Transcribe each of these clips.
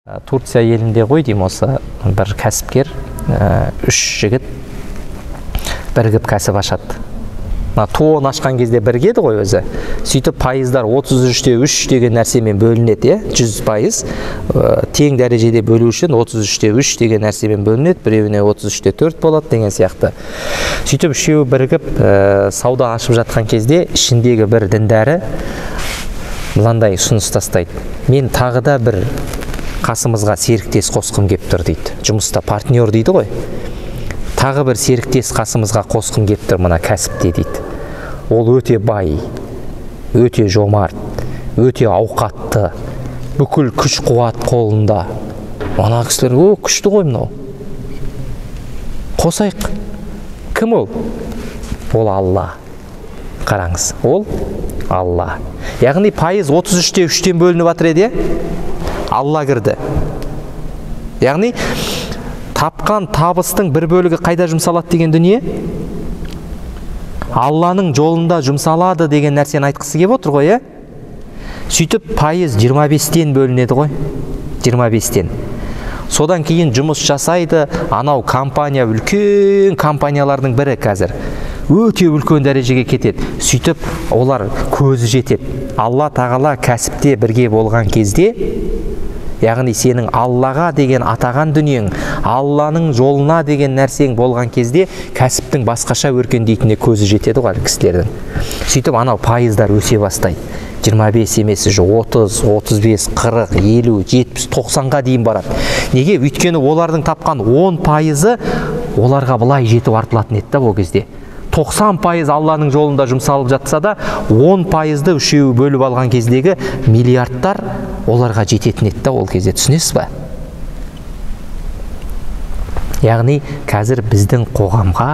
Турция елінде ғой деймін, осы бір кәсіпкер, үш жігіт бірігіп кәсіп ашады. Тоғын ашқан кезде біргеді ғой өзі. Сөйтіп пайыздар 33-те 3 деген нәрсемен бөлінеді, 100%. Тең дәрежеде бөлу үшін 33-те 3 деген нәрсемен бөлінеді, біреуіне 33-те 4 болады деген сияқты. Сөйтіп үшеуі бірігіп сауда ашып жатқан кезде ішіндегі бір діндәрі мынандай ұсыныс тастайды. Мен тағы да бір қасымызға серіктес қосқым кеп тұр дейді. Жұмыста партнер дейді ғой. Тағы бір серіктес қасымызға қосқым кеп тұр мына кәсіпте дейді. Ол өте бай, өте жомарт, өте ауқатты, бүкіл күш қуат қолында. Ана кісілер, күшті ғой мынау. Қосайық. Кім ол? Ол Алла. Қараңыз, ол Алла. Яғни пайыз 33-те 3-тен бөлініп жатыр еді. Алла кірді. Яғни тапқан табыстың бір бөлігі қайда жұмсалады деген дүние? Алланың жолында жұмсалады деген нәрсені айтқысы кеп отыр ғой, Сөйтіп пайыз 25-тен бөлінеді ғой. 25-тен. Содан кейін жұмыс жасайды, анау компания, үлкен компаниялардың бірі қазір. Өте үлкен дәрежеге кетеді. Сөйтіп олар көзі жетеді. Алла тағала кәсіпте бірге болған кезде, яғни сенің Аллаға деген атаған дүниең, Алланың жолына деген нәрсең болған кезде кәсіптің басқаша өркендейтініне көзі жетеді ғой кісілердің. Сөйтіп анау пайыздар өсе бастайды. 25 емес, 30, 35, 40, 50, 70, 90-ға дейін барады. Неге? Өйткені олардың тапқан 10%-ы оларға былай жетіп артылатын еді ол кезде. 90% Алланың жолында жұмсалып жатса да, 10%-ды үшеуі бөліп алған кездегі миллиардтар оларға жететін еді ол кезде. Түсінесіз ба? Яғни қазір біздің қоғамға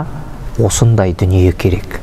осындай дүние керек.